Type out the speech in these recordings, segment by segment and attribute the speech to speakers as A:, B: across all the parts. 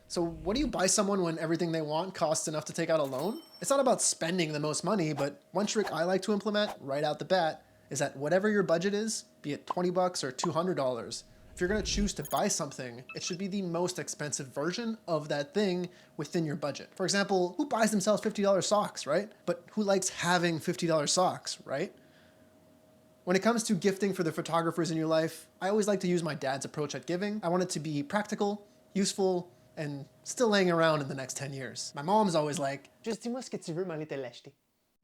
A: So what do you buy someone when everything they want costs enough to take out a loan? It's not about spending the most money, but one trick I like to implement right out the bat is that whatever your budget is, be it 20 bucks or $200, if you're going to choose to buy something, it should be the most expensive version of that thing within your budget. For example, who buys themselves $50 socks, right? But who likes having $50 socks, right? When it comes to gifting for the photographers in your life, I always like to use my dad's approach at giving. I want it to be practical, useful, and still laying around in the next 10 years. My mom's always like,
B: Juste dis-moi ce que tu veux, m'en aller te l'acheter.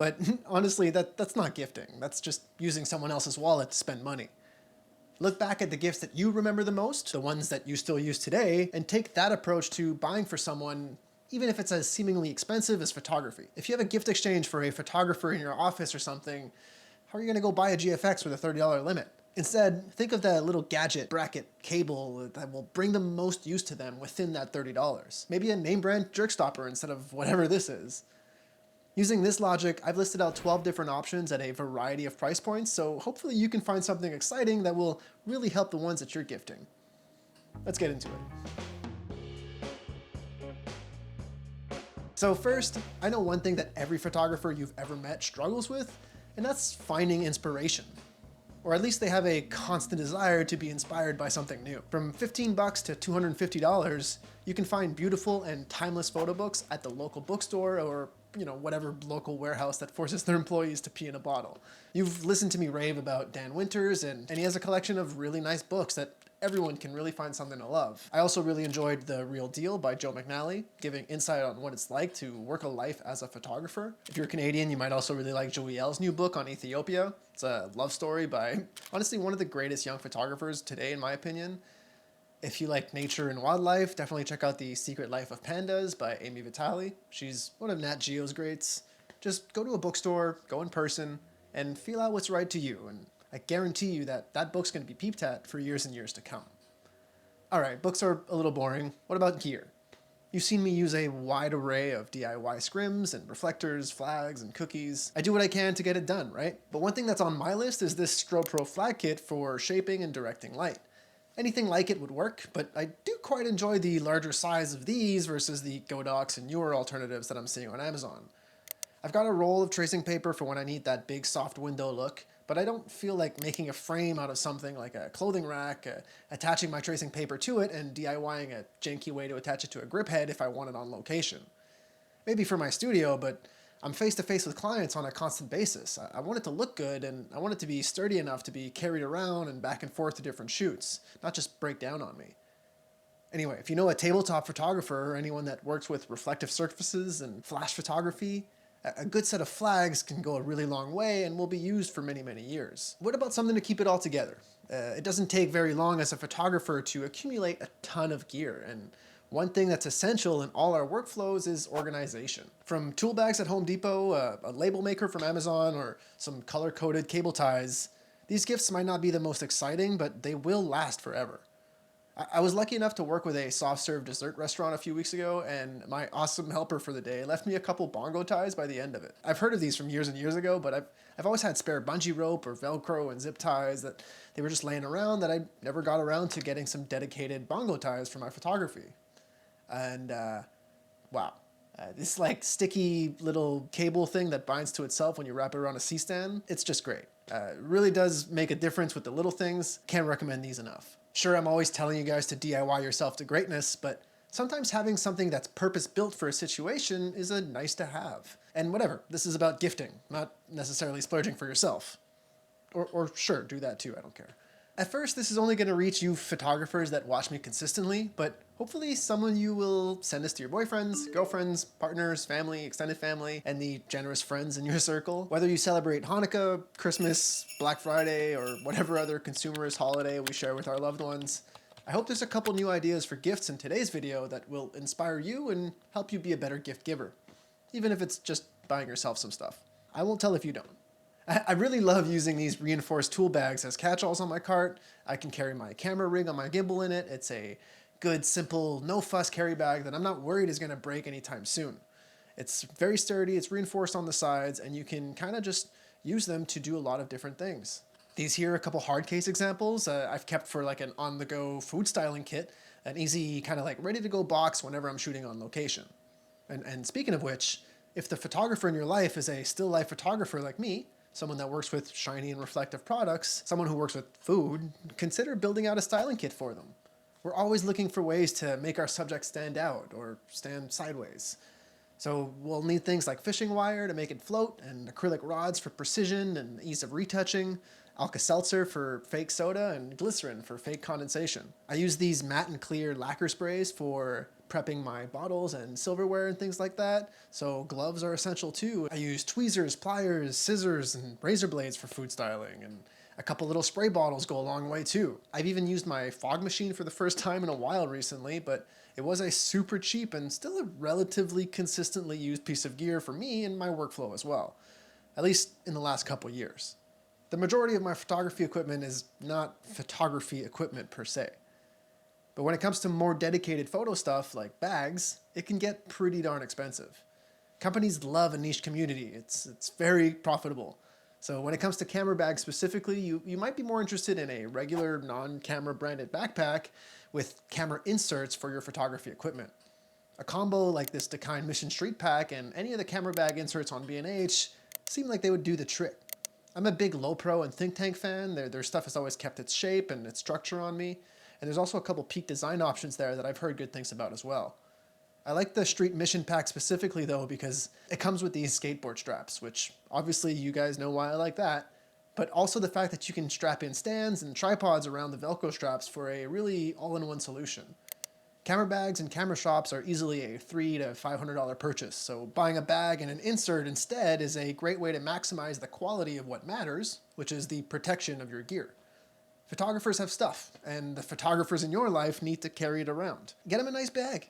A: but honestly, that's not gifting. That's just using someone else's wallet to spend money. Look back at the gifts that you remember the most, the ones that you still use today, and take that approach to buying for someone, even if it's as seemingly expensive as photography. If you have a gift exchange for a photographer in your office or something, how are you going to go buy a GFX with a $30 limit? Instead, think of that little gadget, bracket, cable that will bring the most use to them within that $30. Maybe a name brand jerk stopper instead of whatever this is. Using this logic, I've listed out 12 different options at a variety of price points, so hopefully you can find something exciting that will really help the ones that you're gifting. Let's get into it. So first, I know one thing that every photographer you've ever met struggles with, and that's finding inspiration. Or at least they have a constant desire to be inspired by something new. From 15 bucks to $250, you can find beautiful and timeless photo books at the local bookstore or whatever local warehouse that forces their employees to pee in a bottle. You've listened to me rave about Dan Winters, and he has a collection of really nice books that everyone can really find something to love. I also really enjoyed The Real Deal by Joe McNally, giving insight on what it's like to work a life as a photographer. If you're Canadian, you might also really like Joey L's new book on Ethiopia. It's a love story by, honestly, one of the greatest young photographers today, in my opinion. If you like nature and wildlife, definitely check out The Secret Life of Pandas by Amy Vitale. She's one of Nat Geo's greats. Just go to a bookstore, go in person, and feel out what's right to you, and I guarantee you that that book's going to be peeped at for years and years to come. Alright, books are a little boring. What about gear? You've seen me use a wide array of DIY scrims and reflectors, flags, and cookies. I do what I can to get it done, right? But one thing that's on my list is this Strobe Pro flag kit for shaping and directing light. Anything like it would work, but I do quite enjoy the larger size of these versus the Godox and newer alternatives that I'm seeing on Amazon. I've got a roll of tracing paper for when I need that big soft window look, but I don't feel like making a frame out of something like a clothing rack, attaching my tracing paper to it, and DIYing a janky way to attach it to a grip head if I want it on location. Maybe for my studio, but I'm face to face with clients on a constant basis. I want it to look good, and I want it to be sturdy enough to be carried around and back and forth to different shoots, not just break down on me. Anyway, if you know a tabletop photographer or anyone that works with reflective surfaces and flash photography, a good set of flags can go a really long way and will be used for many, many years. What about something to keep it all together? It doesn't take very long as a photographer to accumulate a ton of gear, and one thing that's essential in all our workflows is organization. From tool bags at Home Depot, a label maker from Amazon, or some color-coded cable ties, these gifts might not be the most exciting, but they will last forever. I was lucky enough to work with a soft-serve dessert restaurant a few weeks ago, and my awesome helper for the day left me a couple bongo ties by the end of it. I've heard of these from years and years ago, but I've always had spare bungee rope or Velcro and zip ties that they were just laying around that I never got around to getting some dedicated bongo ties for my photography. And wow, this like sticky little cable thing that binds to itself when you wrap it around a C-stand, it's just great. It really does make a difference with the little things. Can't recommend these enough. Sure, I'm always telling you guys to DIY yourself to greatness, but sometimes having something that's purpose-built for a situation is a nice to have. And whatever, this is about gifting, not necessarily splurging for yourself. Or sure, do that too, I don't care. At first, this is only going to reach you photographers that watch me consistently, but hopefully some of you will send this to your boyfriends, girlfriends, partners, family, extended family, and the generous friends in your circle. Whether you celebrate Hanukkah, Christmas, Black Friday, or whatever other consumerist holiday we share with our loved ones, I hope there's a couple new ideas for gifts in today's video that will inspire you and help you be a better gift giver, even if it's just buying yourself some stuff. I won't tell if you don't. I really love using these reinforced tool bags as catch-alls on my cart. I can carry my camera rig on my gimbal in it. It's a good, simple, no-fuss carry bag that I'm not worried is going to break anytime soon. It's very sturdy, it's reinforced on the sides, and you can kind of just use them to do a lot of different things. These here are a couple hard case examples I've kept for like an on-the-go food styling kit. an easy kind of like ready to go box whenever I'm shooting on location. And speaking of which, if the photographer in your life is a still life photographer like me, someone that works with shiny and reflective products, someone who works with food, consider building out a styling kit for them. We're always looking for ways to make our subject stand out or stand sideways. So we'll need things like fishing wire to make it float, and acrylic rods for precision and ease of retouching, Alka-Seltzer for fake soda, and glycerin for fake condensation. I use these matte and clear lacquer sprays for prepping my bottles and silverware and things like that, so gloves are essential too. I use tweezers, pliers, scissors, and razor blades for food styling, and a couple little spray bottles go a long way too. I've even used my fog machine for the first time in a while recently, but it was a super cheap and still a relatively consistently used piece of gear for me and my workflow as well, at least in the last couple years. The majority of my photography equipment is not photography equipment per se. But when it comes to more dedicated photo stuff like bags, it can get pretty darn expensive. Companies love a niche community. It's very profitable. So when it comes to camera bags specifically, you might be more interested in a regular non-camera branded backpack with camera inserts for your photography equipment. A combo like this Dakine Mission Street Pack and any of the camera bag inserts on B&H seem like they would do the trick. I'm a big Low Pro and Think Tank fan. Their stuff has always kept its shape and its structure on me. And there's also a couple Peak Design options there that I've heard good things about as well. I like the Street Mission Pack specifically though because it comes with these skateboard straps, which obviously you guys know why I like that, but also the fact that you can strap in stands and tripods around the Velcro straps for a really all-in-one solution. Camera bags and camera shops are easily a $300 to $500 purchase, so buying a bag and an insert instead is a great way to maximize the quality of what matters, which is the protection of your gear. Photographers have stuff, and the photographers in your life need to carry it around. Get them a nice bag.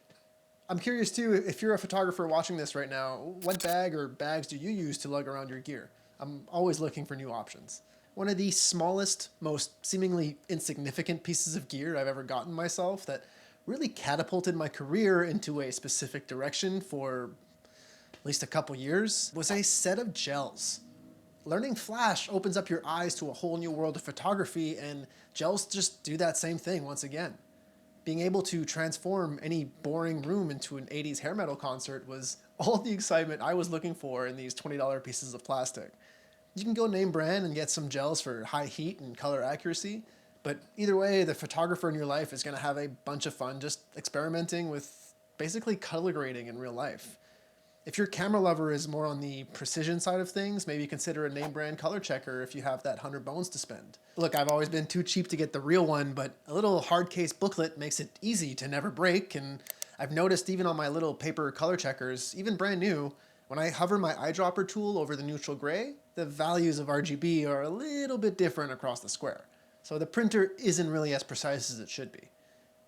A: I'm curious too, if you're a photographer watching this right now, what bag or bags do you use to lug around your gear? I'm always looking for new options. One of the smallest, most seemingly insignificant pieces of gear I've ever gotten myself that really catapulted my career into a specific direction for at least a couple years was a set of gels. Learning Flash opens up your eyes to a whole new world of photography, and gels just do that same thing once again. Being able to transform any boring room into an 80s hair metal concert was all the excitement I was looking for in these $20 pieces of plastic. You can go name brand and get some gels for high heat and color accuracy, but either way, the photographer in your life is going to have a bunch of fun just experimenting with basically color grading in real life. If your camera lover is more on the precision side of things, maybe consider a name brand color checker if you have that 100 bones to spend. Look, I've always been too cheap to get the real one, but a little hard case booklet makes it easy to never break, and I've noticed even on my little paper color checkers, even brand new, when I hover my eyedropper tool over the neutral gray, the values of RGB are a little bit different across the square. So the printer isn't really as precise as it should be.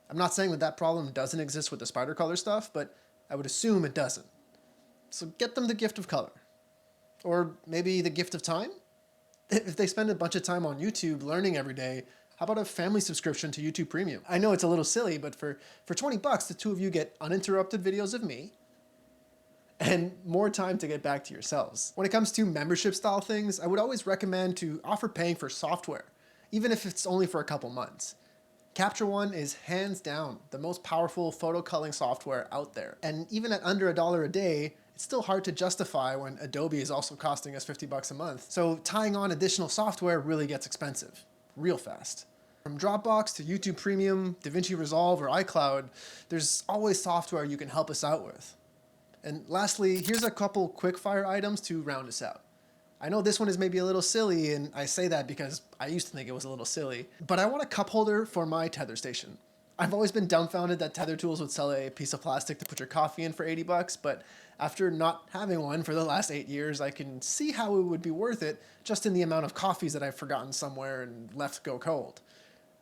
A: I'm not saying that problem doesn't exist with the spider color stuff, but I would assume it doesn't. So get them the gift of color. Or maybe the gift of time? If they spend a bunch of time on YouTube learning every day, how about a family subscription to YouTube Premium? I know it's a little silly, but for $20, the two of you get uninterrupted videos of me and more time to get back to yourselves. When it comes to membership style things, I would always recommend to offer paying for software, even if it's only for a couple months. Capture One is hands down the most powerful photo culling software out there. And even at under $1 a day, it's still hard to justify when Adobe is also costing us $50 a month. So tying on additional software really gets expensive, real fast. From Dropbox to YouTube Premium, DaVinci Resolve, or iCloud, there's always software you can help us out with. And lastly, here's a couple quick-fire items to round us out. I know this one is maybe a little silly, and I say that because I used to think it was a little silly, but I want a cup holder for my tether station. I've always been dumbfounded that Tether Tools would sell a piece of plastic to put your coffee in for $80, but after not having one for the last 8 years, I can see how it would be worth it just in the amount of coffees that I've forgotten somewhere and left go cold.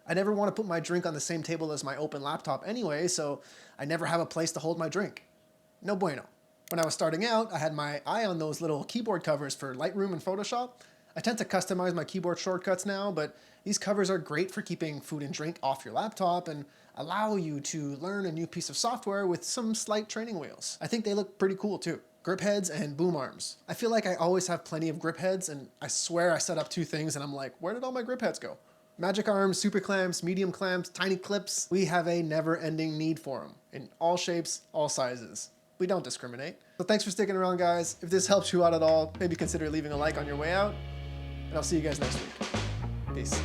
A: I never want to put my drink on the same table as my open laptop anyway, so I never have a place to hold my drink. No bueno. When I was starting out, I had my eye on those little keyboard covers for Lightroom and Photoshop. I tend to customize my keyboard shortcuts now, but these covers are great for keeping food and drink off your laptop and allow you to learn a new piece of software with some slight training wheels. I think they look pretty cool too. Grip heads and boom arms. I feel like I always have plenty of grip heads, and I swear I set up 2 things and I'm like, where did all my grip heads go? Magic arms, super clamps, medium clamps, tiny clips. We have a never-ending need for them in all shapes, all sizes. We don't discriminate. So thanks for sticking around, guys. If this helps you out at all, maybe consider leaving a like on your way out, and I'll see you guys next week. Peace.